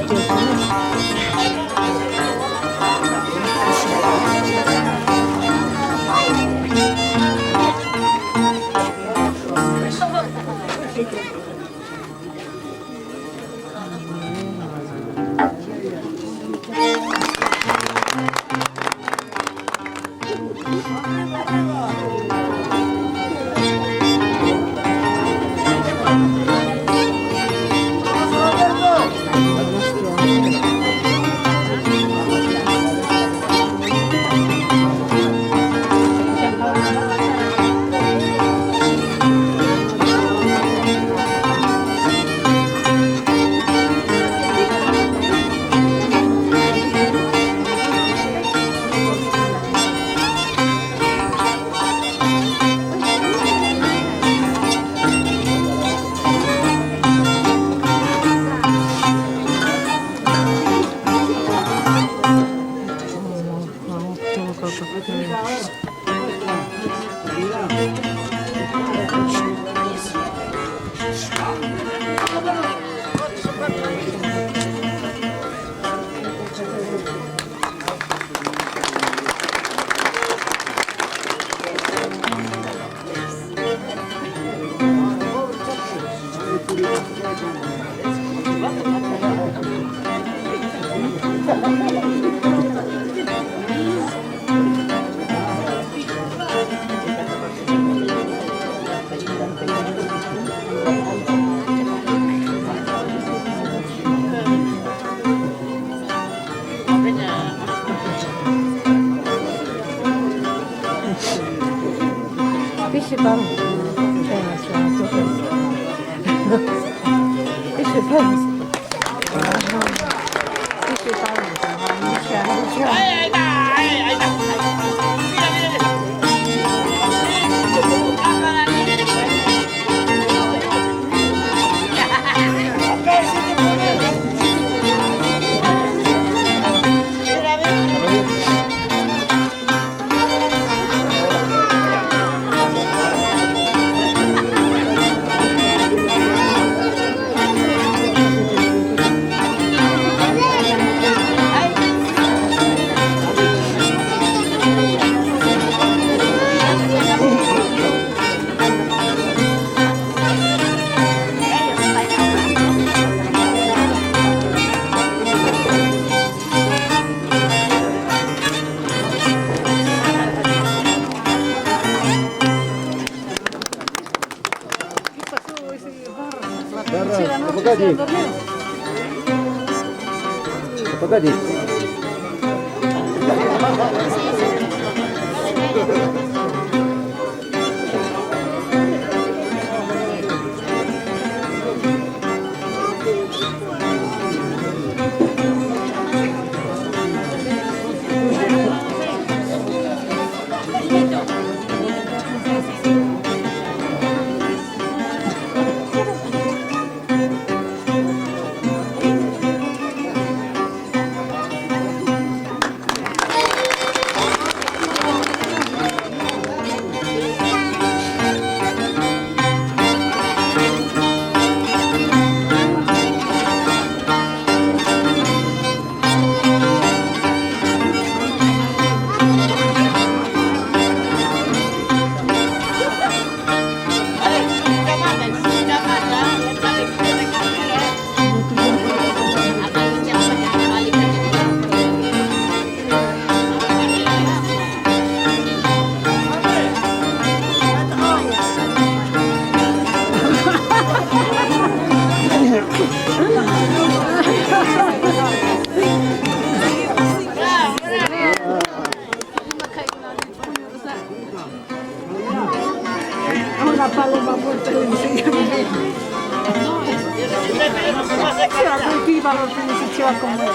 diyorsunuz. Je sais pas. Je sais pas. Погоди. Погоди. Una paloma molto la coltivano come si diceva con me.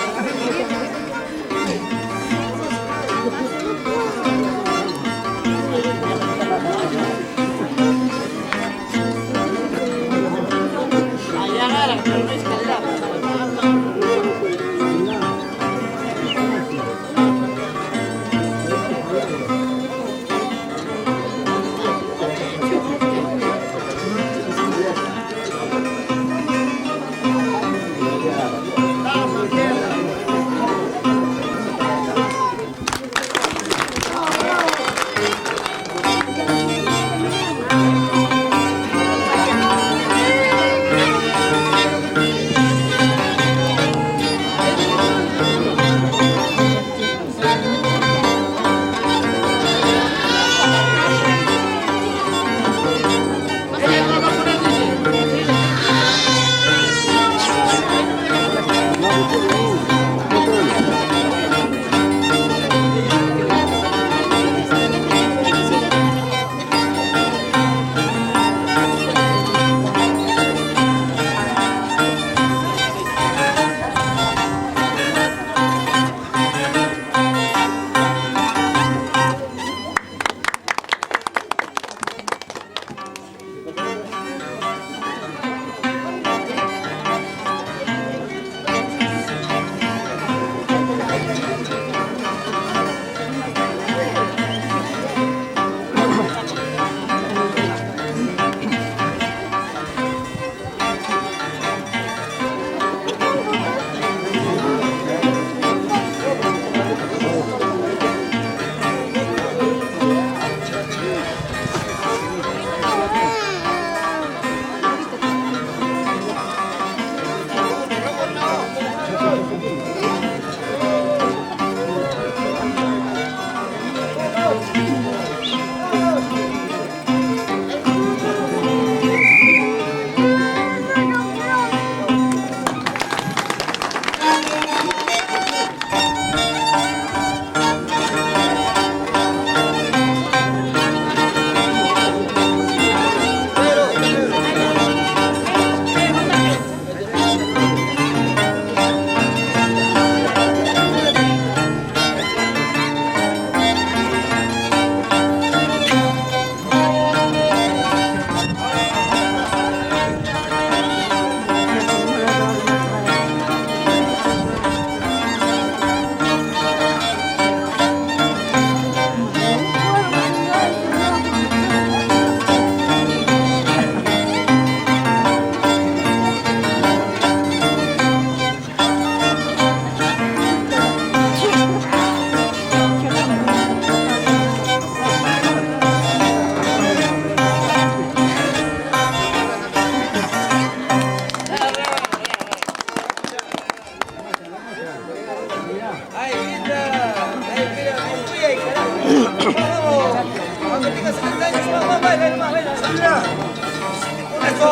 ¡Eso!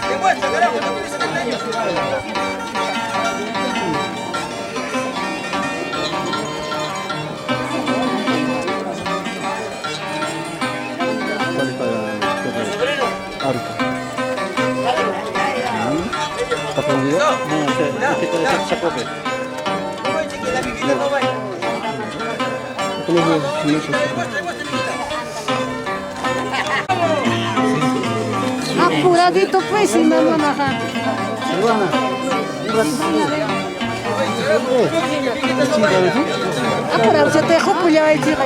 ¡Demuestra, carajo! ¡No tienes 70 años! Ahorita. ¿Está prendido? No, es que te desacople. No voy, chiqui, la piquita no va. Demuestra, demuestra, chiquita. Apuradito pues, si no, no baja. Silvana, un ratito. Apurado, se te dejó puya el chico.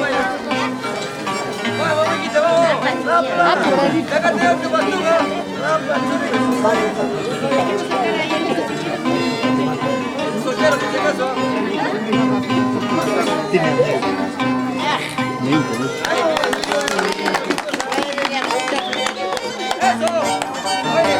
Vamos, chiquita, vamos. Apuradito. Sácate otro pastuga. Soltero, por si acaso. ¡Eso! ¡Oye,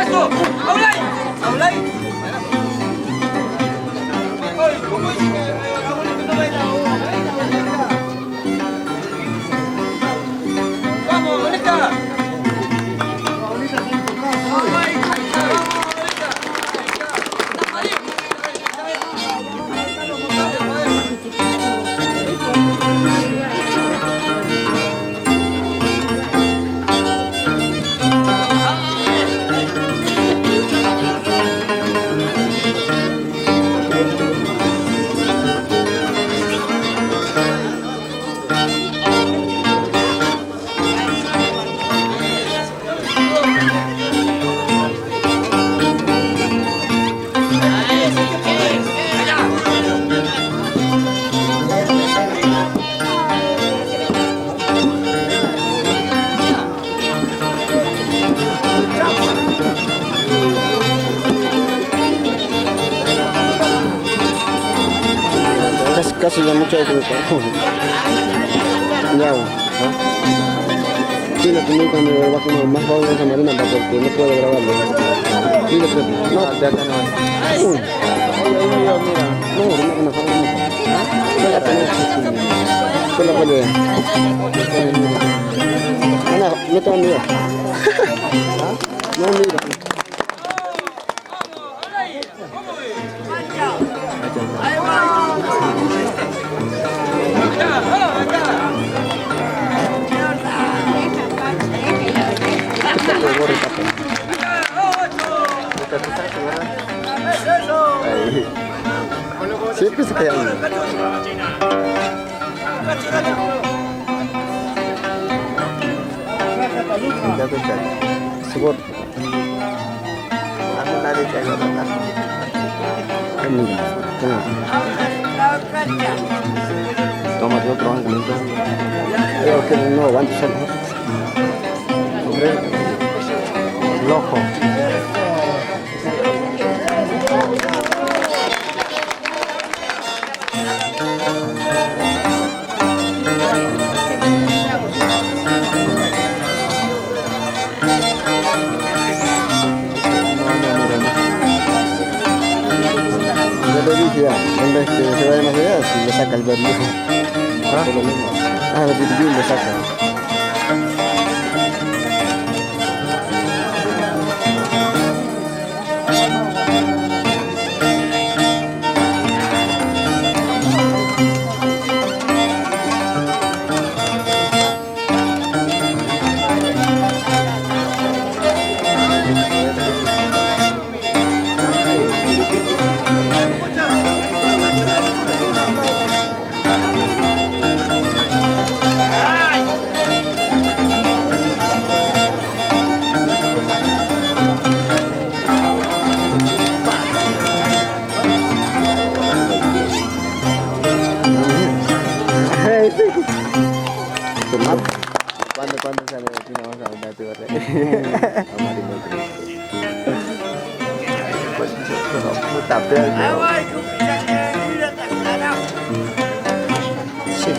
¡Eso! ¡Habla ahí! ¡Habla ahí! ¡Cómo dice que Casi ya mucho de ya, ¿no? Dile que nunca me va a comer más favor de esa marina porque no puedo grabarlo. Dile que no, de acá no. Mira. No, una forma no. Solo puede. No te van a mirar. No mira. Siempre se queda uno. Sebut. Aku tadi saya kata. Toma yo otro ángulo. Creo que no aguanto solo. Loco. Yo le dije ya, en vez que se vaya más allá, si le saca el verdugo. ¿Ah? Por lo mismo. Ah, el verdugo le saca. ¿Cuándo sale de aquí? No vamos a hablar de verdad. Puta perra. Sí.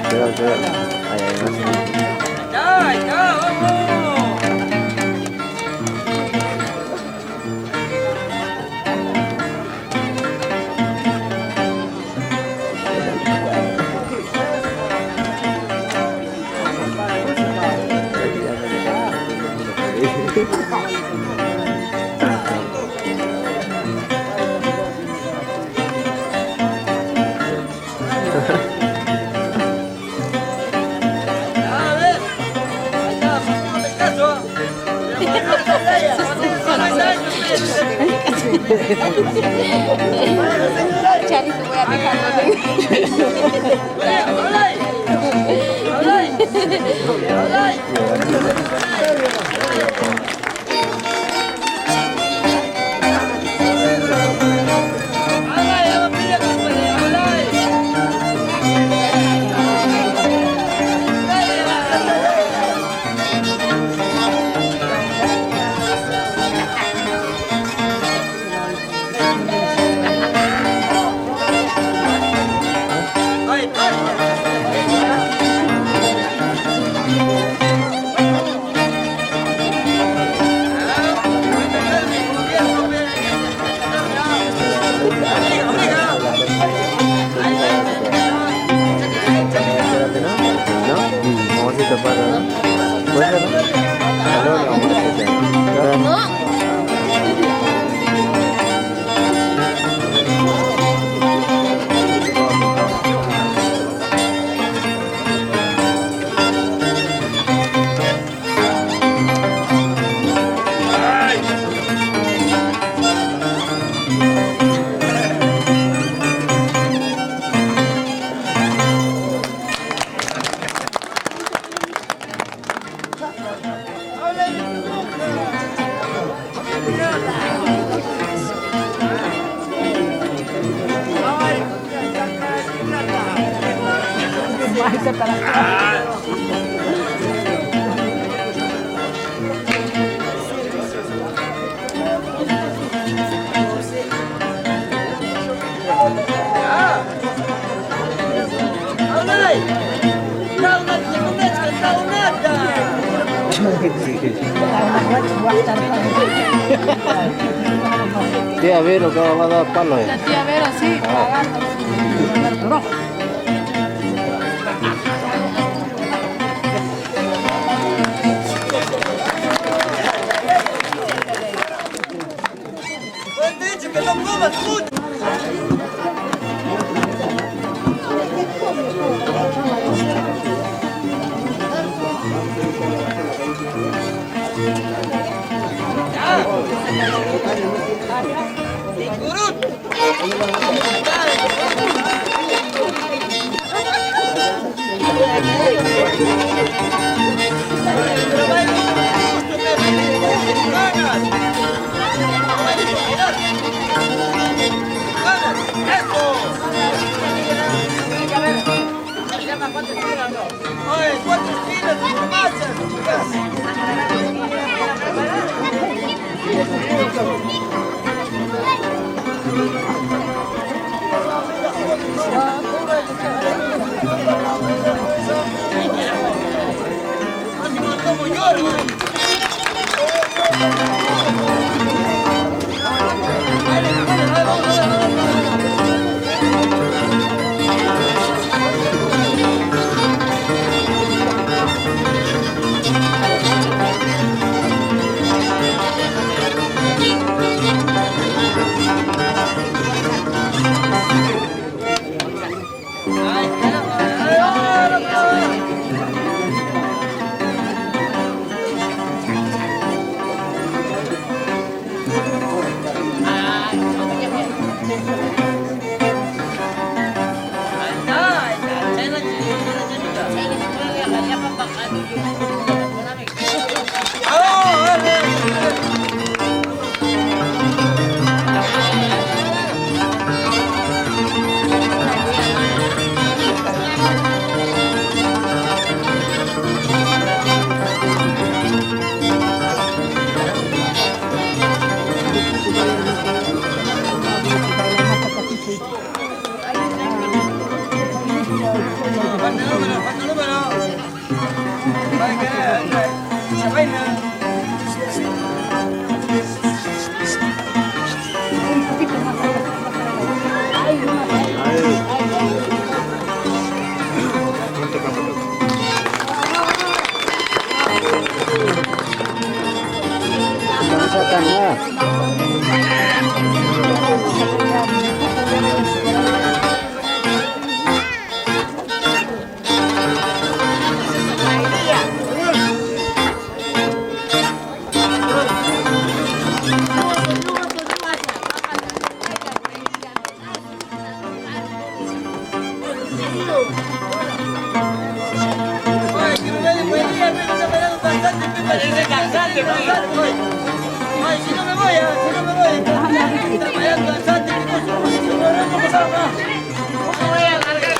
Pero. Ay, Cari, te voy a dejar Ah! Tía Vero que va a dar palo. La tía Vera, sí. Te he dicho que no comas mucho. Oye, 4 kilos de masa, chicas. Como lloro. Ay, si no me voy, si no me voy. Trabajando bastante, ¿cómo pasar acá? ¿Cómo voy a largar?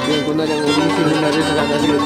Yung kuna yang uling sini nari sa kasi yung